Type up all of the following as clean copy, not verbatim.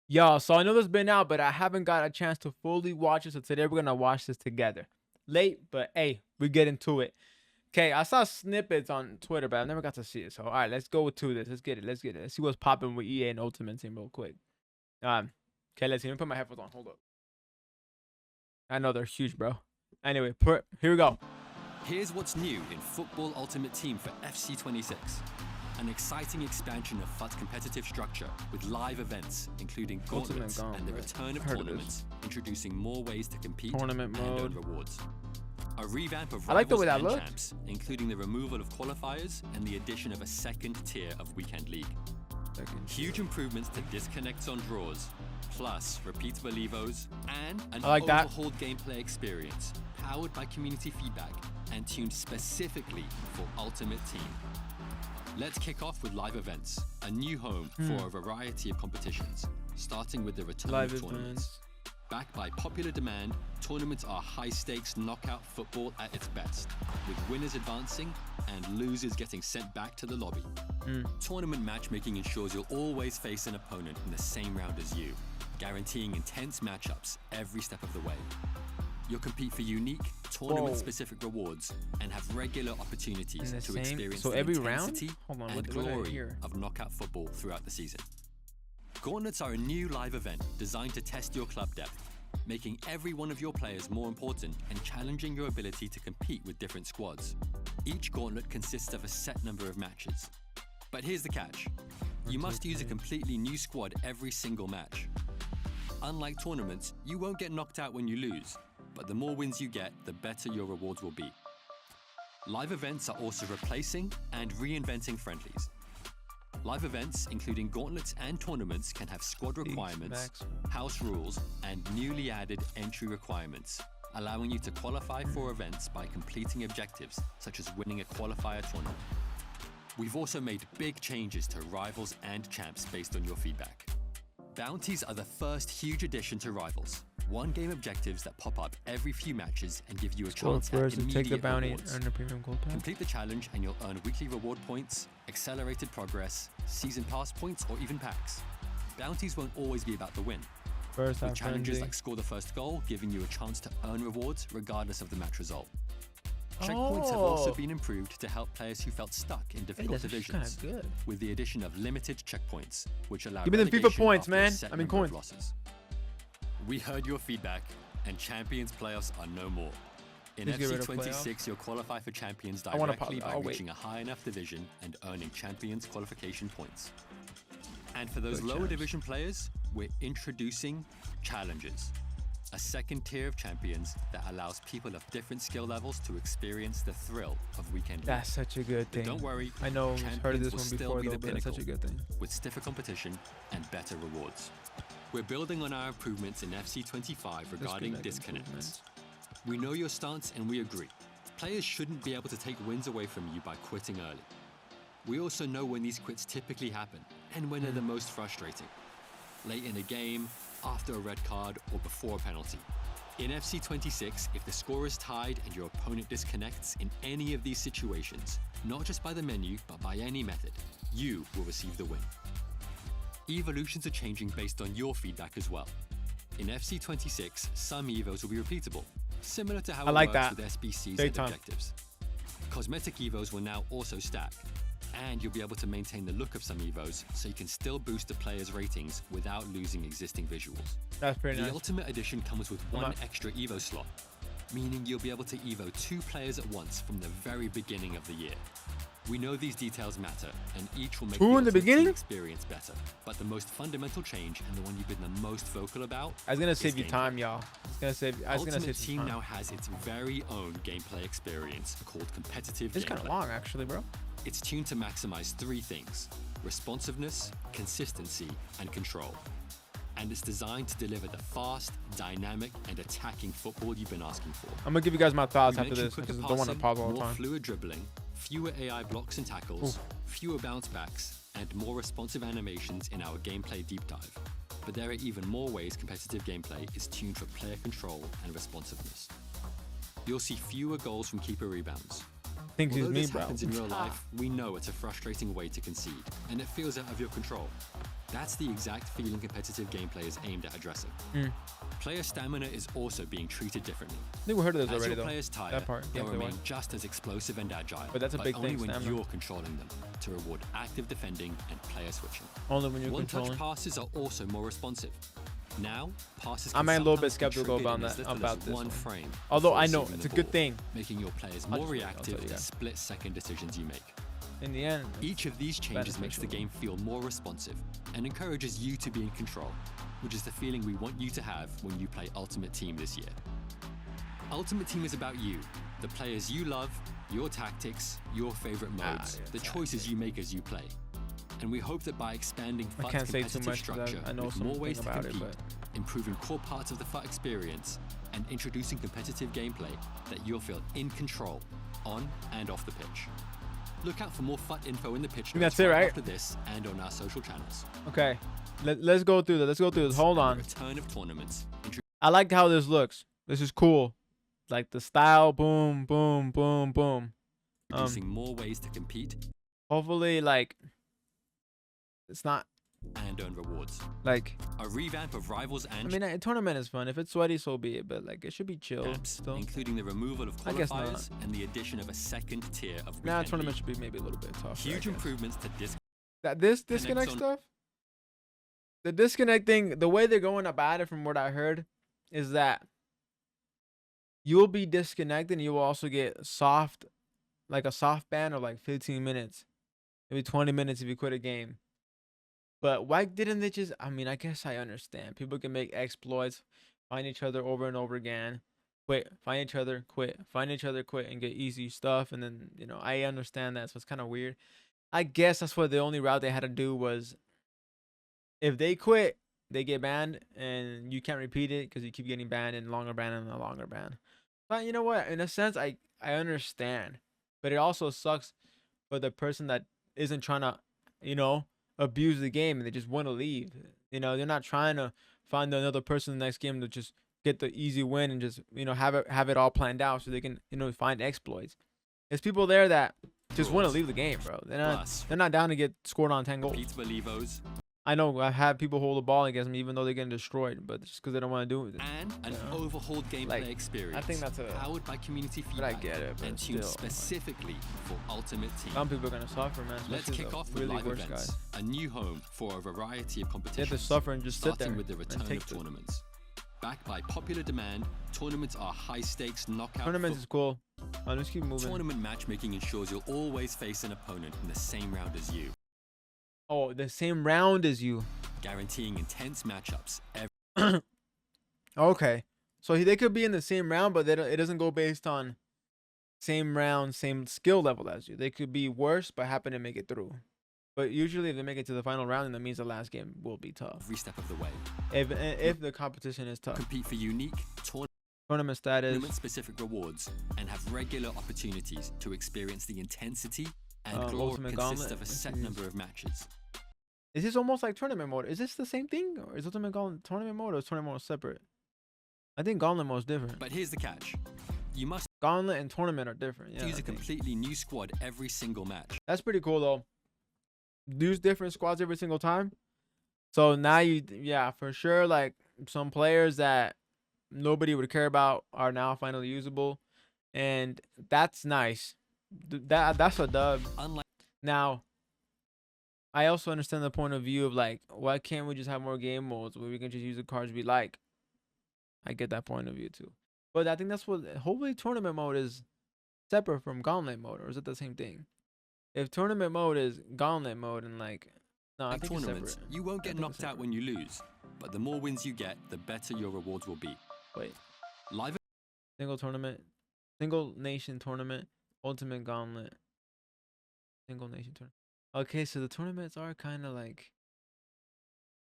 Yo, so I know this been out, but I haven't got a chance to fully watch it. So today we're gonna watch this together. Late, but hey, we get into it. Okay, I saw snippets on Twitter, but I never got to see it. So all right, let's go to this. Let's get it. Let's get it. Let's see what's popping with EA and Ultimate Team real quick. Okay, let's see. Let me put my headphones on. Hold up. I know they're huge, bro. Anyway, here we go. Here's what's new in Football Ultimate Team for FC26. An exciting expansion of FUT's competitive structure with live events, including gauntlets and the return of tournaments, introducing more ways to compete Tournament and mode. earn rewards. A revamp of I like the way Rivals that and looks. Champs, including the removal of qualifiers and the addition of a second tier of Weekend League. Huge improvements to disconnects on draws, plus repeatable evos, and an overhauled gameplay experience powered by community feedback and tuned specifically for Ultimate Team. Let's kick off with live events, a new home for a variety of competitions, starting with the return of tournaments. Backed by popular demand, tournaments are high-stakes knockout football at its best, with winners advancing and losers getting sent back to the lobby. Tournament matchmaking ensures you'll always face an opponent in the same round as you, guaranteeing intense matchups every step of the way. You'll compete for unique, tournament-specific rewards and have regular opportunities to experience the intensity and glory of knockout football throughout the season. Gauntlets are a new live event designed to test your club depth, making every one of your players more important and challenging your ability to compete with different squads. Each gauntlet consists of a set number of matches. But here's the catch. You must use a completely new squad every single match. Unlike tournaments, you won't get knocked out when you lose, but the more wins you get, the better your rewards will be. Live events are also replacing and reinventing friendlies. Live events, including gauntlets and tournaments, can have squad requirements, house rules, and newly added entry requirements, allowing you to qualify for events by completing objectives, such as winning a qualifier tournament. We've also made big changes to Rivals and Champs based on your feedback. Bounties are the first huge addition to Rivals. One-game objectives that pop up every few matches and give you a chance at immediate take the bounty rewards. and earn a premium gold pack. Complete the challenge and you'll earn weekly reward points, accelerated progress, season pass points, or even packs. Bounties won't always be about the win. With challenges like score the first goal, giving you a chance to earn rewards regardless of the match result. Checkpoints have also been improved to help players who felt stuck in difficult divisions, with the addition of limited checkpoints, which allow give me the FIFA points, man. I mean coins. Losses. We heard your feedback, and Champions playoffs are no more. In FC26, you'll qualify for Champions directly by reaching a high enough division and earning Champions qualification points. And for those lower division players, we're introducing Challenges, a second tier of champions that allows people of different skill levels to experience the thrill of Weekend League. That's such a good thing. But don't worry, I know I've heard of this one before, though, but that's such a good thing. With stiffer competition and better rewards. We're building on our improvements in FC25 regarding disconnects. We know your stance and we agree. Players shouldn't be able to take wins away from you by quitting early. We also know when these quits typically happen and when they're the most frustrating. Late in a game, after a red card, or before a penalty. In FC26, if the score is tied and your opponent disconnects in any of these situations, not just by the menu, but by any method, you will receive the win. Evolutions are changing based on your feedback as well. In FC26, some evos will be repeatable, similar to how it works with SBCs and objectives. Cosmetic evos will now also stack, and you'll be able to maintain the look of some evos so you can still boost the player's ratings without losing existing visuals. That's pretty nice. The Ultimate Edition comes with one extra evo slot, meaning you'll be able to evo 2 players at once from the very beginning of the year. We know these details matter, and each will make the experience better. But the most fundamental change, and the one you've been the most vocal about, I was gonna save you time, y'all. Ultimate Team now has its very own gameplay experience called competitive gameplay. It's kind of long, actually, bro. It's tuned to maximize 3 things: responsiveness, consistency, and control. And it's designed to deliver the fast, dynamic, and attacking football you've been asking for. I'm gonna give you guys my thoughts after this, because I don't want to pause all the time. More fluid dribbling, fewer AI blocks and tackles, fewer bounce backs, and more responsive animations in our gameplay deep dive. But there are even more ways competitive gameplay is tuned for player control and responsiveness. You'll see fewer goals from keeper rebounds. Although this happens in real life, we know it's a frustrating way to concede, and it feels out of your control. That's the exact feeling competitive gameplay is aimed at addressing. Player stamina is also being treated differently. I think we heard of this already, As your though. players tire, That part, they'll remain just as explosive and agile, but that's a big only thing, when stamina. you're controlling them to reward active defending and player switching. Only when you're controlling. One-touch passes are also more responsive. Now, passes I'm can a little bit sometimes be skeptical triggered about in that, as little about as this one one. frame Although before I know receiving it's a the good ball, thing. making your players I'll more tell you reactive to that. split-second decisions you make. In the end, Each of these changes makes the game feel more responsive and encourages you to be in control, which is the feeling we want you to have when you play Ultimate Team this year. Ultimate Team is about you, the players you love, your tactics, your favorite modes, the choices you make as you play. And we hope that by expanding I FUT's can't say too competitive much 'cause structure I know with more ways to something about it, compete, but improving core parts of the FUT experience, and introducing competitive gameplay, that you'll feel in control, on and off the pitch. Look out for more FUT info in the pitch notes that's it, right? after this and on our social channels. okay. Let's go through this. Let's go through this. Hold on. The return of tournaments. I like how this looks. This is cool. Like the style. Boom, boom, boom, boom. Introducing more ways to compete Hopefully, like, it's not and earn rewards. like A revamp of rivals and I mean, a tournament is fun. If it's sweaty, so be it. But like, it should be chill. champs, Still. including the removal of I guess not. qualifiers and the addition of a second tier of Nah, weekend tournament league. should be maybe a little bit tougher. I Huge guess. improvements to This disconnect on- stuff. The disconnect thing, the way they're going about it, from what I heard, is that you'll be disconnected and you will also get like a soft ban of like 15 minutes, maybe 20 minutes if you quit a game. But why didn't they just? I mean, I guess I understand. People can make exploits, find each other over and over again, quit, find each other, quit, find each other, quit, and get easy stuff. And then, I understand that, so it's kind of weird. I guess that's what the only route they had to do was, if they quit, they get banned, and you can't repeat it because you keep getting banned and longer ban and a longer ban. But you know what? In a sense, I understand, but it also sucks for the person that isn't trying to, abuse the game and they just want to leave. They're not trying to find another person in the next game to just get the easy win and just have it all planned out so they can find exploits. There's people there that just want to leave the game, bro. They're not down to get scored on 10 goals. Levos, I know I have people hold the ball against me even though they're getting destroyed, but just because they don't want to do it. and an overhauled gameplay experience. I think that's powered by community But feedback I get it, but and tuned still, specifically for Ultimate Team. some people are gonna suffer, man. Let's especially kick the off with really live worst events, guys. a new home for a variety of They competitions. have to suffer and just sit starting there with the and return take of it. tournaments. Backed by popular demand, tournaments are high-stakes knockout. Tournaments is cool. Let's keep moving. Tournament matchmaking ensures you'll always face an opponent in the same round as you, Oh, the same round as you. guaranteeing intense matchups every Okay, so they could be in the same round, but it doesn't go based on same round, same skill level as you. They could be worse, but happen to make it through. But usually, if they make it to the final round, then that means the last game will be tough. step of the way. If the competition is tough. Compete for unique Tournament status. tournament-specific rewards and have regular opportunities to experience the intensity and glory Ultimate consists Gauntlet. of a set number of matches. Is this almost like tournament mode? Is this the same thing, or is Ultimate Gauntlet tournament mode, or is tournament mode separate? I think Gauntlet mode is different. But here's the catch. You must Gauntlet and tournament are different. Yeah, use I a think. completely new squad every single match. That's pretty cool though. Use different squads every single time. So now yeah, for sure, like some players that nobody would care about are now finally usable, and that's nice. That's a dub. Unlike Now, I also understand the point of view of like, why can't we just have more game modes where we can just use the cards we like? I get that point of view too. But I think that's what, hopefully tournament mode is separate from gauntlet mode, or is it the same thing? If tournament mode is gauntlet mode and like, no, I think it's tournaments, separate. you won't I get think it's knocked out when you lose, but the more wins you get, the better your rewards will be. Wait, Live single tournament, single nation tournament, ultimate gauntlet, single nation tournament. Okay, so the tournaments are kind of like,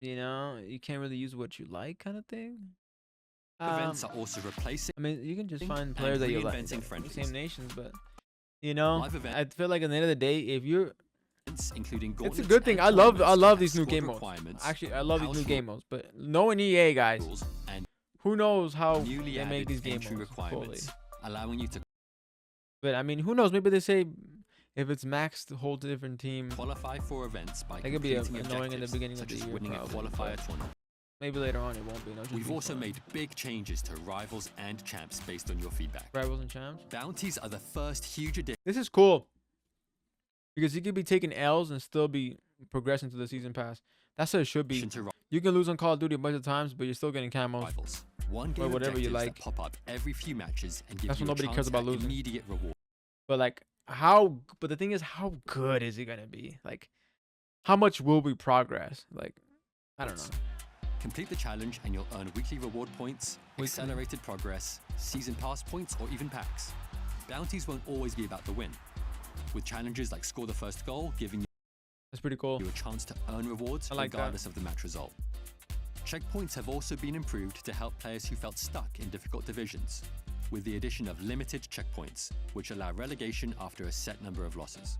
you can't really use what you like kind of thing. events are also replacing I mean, you can just find and players that you like, reinventing the friendlies. same nations, but Live event- I feel like at the end of the day, if you're, events, including it's a gauntlets good thing. and I love tournaments these new have game squad modes. requirements, Actually, I love these new house game modes, but knowing EA guys, rules, and who knows how newly they make added these game entry modes fully. requirements, allowing you to But I mean, who knows? Maybe they say If it's maxed, the whole different team. Qualify for events by It could be completing annoying in the beginning of such the as year. winning a qualifier tournament. Maybe later on it won't be. No, We've also made big changes to rivals and champs based on your feedback. Rivals and champs. Bounties are the first huge addition. This is cool because you could be taking L's and still be progressing to the season pass. That's how it should be. You can lose on Call of Duty a bunch of times, but you're still getting camos. Rivals. One game or whatever you like. That pop up every few matches and give That's you what nobody cares about losing. Immediate reward. But like but the thing is, how good is it gonna be? Like, how much will we progress? Like, I don't know. Complete the challenge and you'll earn weekly reward points, accelerated progress, season pass points, or even packs. Bounties won't always be about the win, with challenges like score the first goal giving you that's pretty cool. A chance to earn rewards regardless of the match result. Checkpoints have also been improved to help players who felt stuck in difficult divisions, with the addition of limited checkpoints, which allow relegation after a set number of losses.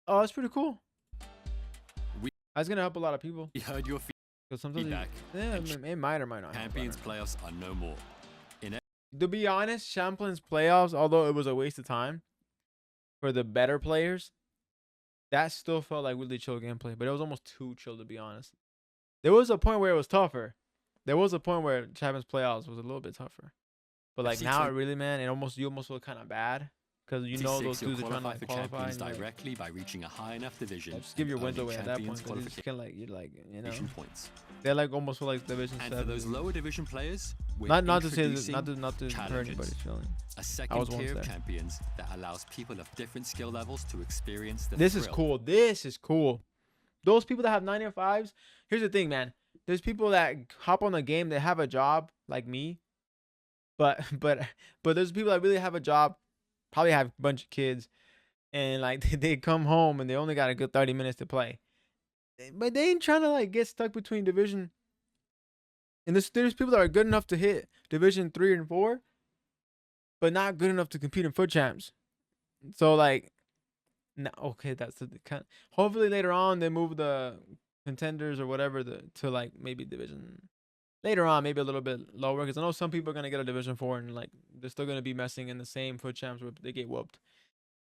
Oh, that's pretty cool. That's gonna help a lot of people. We heard your feedback. It might or might not. Champions playoffs are no more. To be honest, Champions playoffs, although it was a waste of time for the better players, that still felt like really chill gameplay. But it was almost too chill, to be honest. There was a point where it was tougher. There was a point where Champions playoffs was a little bit tougher. But like now, really, man, you almost feel kind of bad because you know those dudes are trying to like, qualify directly by reaching a high enough division. Yeah, just give your wins away at that point. You know, they're like almost for like division 7. And for those lower division players, not to say this, not to hurt anybody's feelings. A second tier of champions that allows people of different skill levels to experience the This thrill. is cool. This is cool. Those people that have 9-5s. Here's the thing, man. There's people that hop on the game that have a job like me. But there's people that really have a job, probably have a bunch of kids, and like they come home and they only got a good 30 minutes to play. But they ain't trying to like get stuck between division. And there's people that are good enough to hit division 3 and 4, but not good enough to compete in foot champs. So like, no, okay, that's the kind. Hopefully later on they move the contenders or whatever to like maybe division. Later on, maybe a little bit lower, because I know some people are gonna get a division 4 and like they're still gonna be messing in the same foot champs where they get whooped.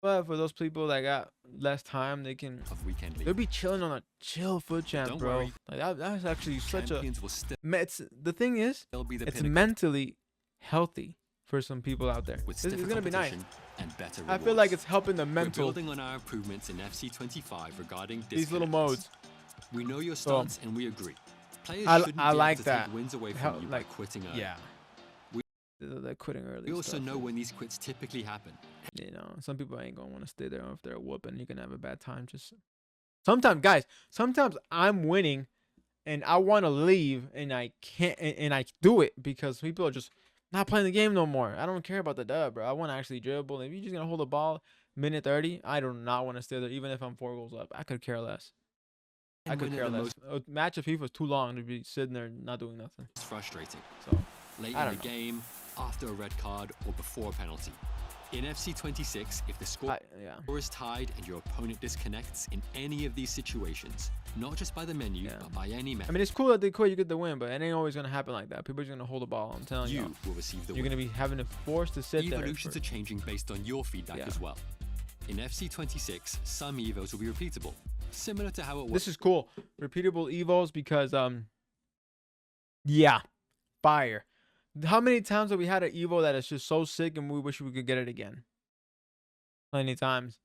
But for those people that got less time, they'll be chilling on a chill foot champ, bro. Like that's actually such a. The thing is, it's mentally healthy for some people out there. It's gonna be nice. I feel like it's helping the mental. We're building on our improvements in FC 25 regarding these little modes. We know your stance and we agree. Players I like that. Take wins away from you by quitting early. Yeah. They're quitting early. We also know when these quits typically happen. You know, some people ain't gonna want to stay there if they're whooping. You can have a bad time. Just sometimes, guys. Sometimes I'm winning, and I want to leave, and I can't, and I do it because people are just not playing the game no more. I don't care about the dub, bro. I want to actually dribble. If you're just gonna hold the ball minute 30, I do not want to stay there, even if I'm 4 goals up. I could care less. I could care less. A match of FIFA is too long to be sitting there not doing nothing. It's frustrating. So late in the game, after a red card, or before a penalty. In FC 26, if the score is tied and your opponent disconnects in any of these situations, not just by the menu, but by any method. I mean, it's cool that they quit, you get the win, but it ain't always gonna happen like that. People are just gonna hold the ball. I'm telling you. You will receive the win. You're gonna be having to force to sit there. Evolutions are changing based on your feedback as well. In FC 26, some evos will be repeatable, similar to how it was. This is cool. Repeatable evos because yeah, fire. How many times have we had an evo that is just so sick and we wish we could get it again? Plenty of times.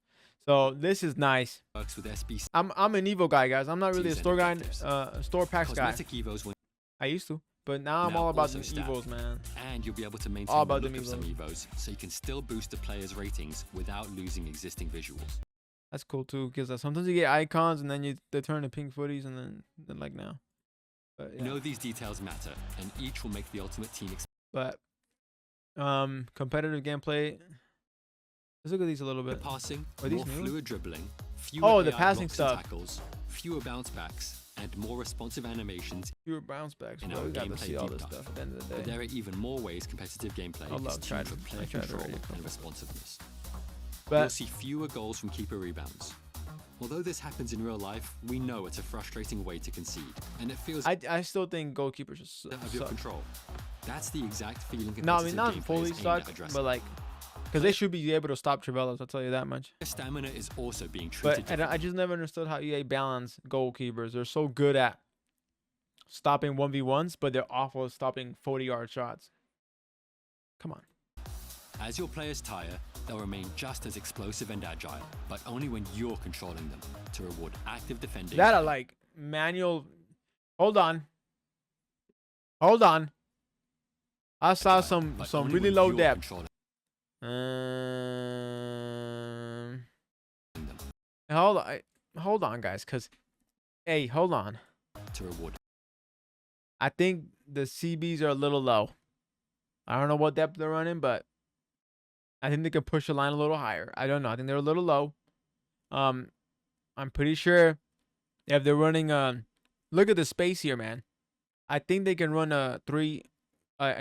So this is nice. Works with SBC. I'm an evo guy, guys. I'm not really a store guy, store packs guy. I used to, but now I'm all about the evos, man. And you'll be able to maintain all about the look of some evos, so you can still boost the player's ratings without losing existing visuals. That's cool too, because sometimes you get icons and then they turn to pink footies and then like now. But, You know these details matter, and each will make the ultimate team But competitive gameplay. Let's look at these a little bit. The passing, are these more new? fluid dribbling, fewer the passing stuff, tackles, fewer bounce backs, and more responsive animations. Fewer bounce backs. In our gameplay all this stuff at the end of the day. But there are even more ways competitive gameplay is tuned for player control and responsiveness. But you'll see fewer goals from keeper rebounds. Although this happens in real life, we know it's a frustrating way to concede, and it feels I still think goalkeepers just out of your control. That's the exact feeling. No, I mean not fully suck, but like Because they should be able to stop Trivelos, I'll tell you that much. Stamina is also being treated. But I just never understood how EA balance goalkeepers. They're so good at stopping 1v1s, but they're awful at stopping 40-yard shots. Come on. As your players tire, they'll remain just as explosive and agile, but only when you're controlling them to reward active defending. That are like manual. Hold on. Hold on. I saw some really low depth. Hold on, guys, cause hey, hold on. To reward. I think the CBs are a little low. I don't know what depth they're running, but I think they could push the line a little higher. I don't know. I think they're a little low. I'm pretty sure if they're running look at the space here, man. I think they can run a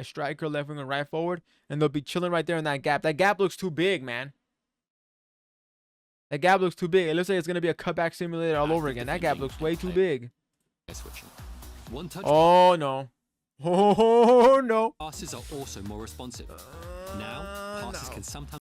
striker, left wing, and right forward, and they'll be chilling right there in that gap. That gap looks too big, man. That gap looks too big. It looks like it's gonna be a cutback simulator all over again. That gap looks way too big. One touch. Oh no. Oh no. Passes are also more responsive. Now, passes can sometimes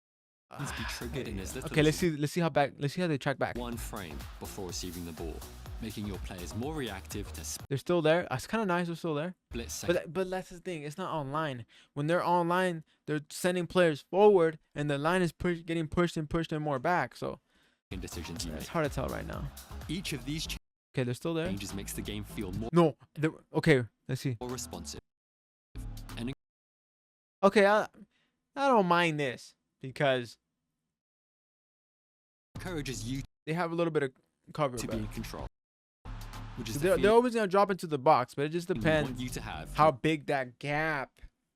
be triggered in as little. Okay, let's see how they track back. One frame before receiving the ball, making your players more reactive to. They're still there. It's kind of nice they're still there. But that's the thing. It's not online. When they're online, they're sending players forward, and the line is getting pushed and more back. So decisions it's hard to tell right now. Each of these okay, they're still there. changes makes the game feel more. No, okay. Let's see. More responsive. And okay, I don't mind this because encourages you. They have a little bit of cover to be in control. Which is they're always gonna drop into the box, but it just depends you to have how big that gap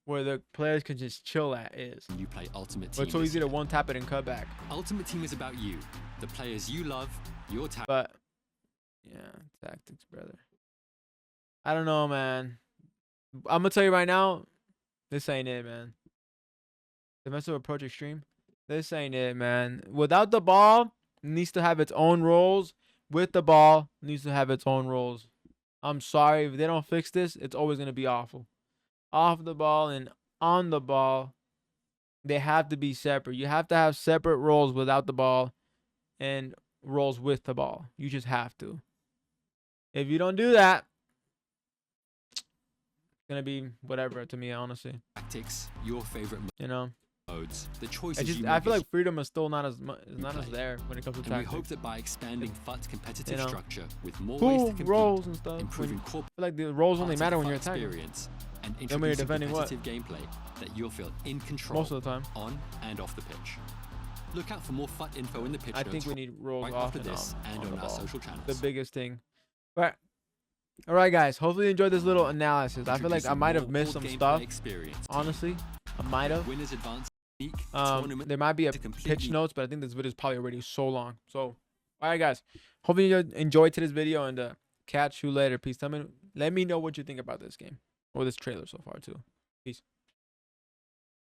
where the players can just chill at is. You play Ultimate Team. But it's so easy to one tap it and cut back. Ultimate Team is about you, the players you love, your tap. But yeah, tactics, brother. I don't know, man. I'm gonna tell you right now, this ain't it, man. Defensive approach extreme. This ain't it, man. Without the ball, it needs to have its own roles. With the ball, it needs to have its own roles. I'm sorry if they don't fix this, it's always gonna be awful. Off the ball and on the ball, they have to be separate. You have to have separate roles without the ball and roles with the ball. You just have to. If you don't do that, it's gonna be whatever to me, honestly. Tactics, your favorite, modes. The choices I feel like freedom is still not as there when it comes to tactics. We hope that by expanding FUT's competitive structure with more ways to compete, roles and stuff, improving I feel like the roles only matter when you're attacking. And then when you're defending gameplay that you'll feel in control most of the time on and off the pitch. Look out for more FUT info in the pitch. I think we need roles off and on our social channels. The biggest thing. But all right, guys. Hopefully you enjoyed this little analysis. I feel like I might have missed some stuff. Honestly, I might have. There might be a pitch notes, but I think this video is probably already so long. So, all right, guys. Hopefully you enjoyed today's video, and catch you later. Peace. Let me know what you think about this game or this trailer so far too. Peace.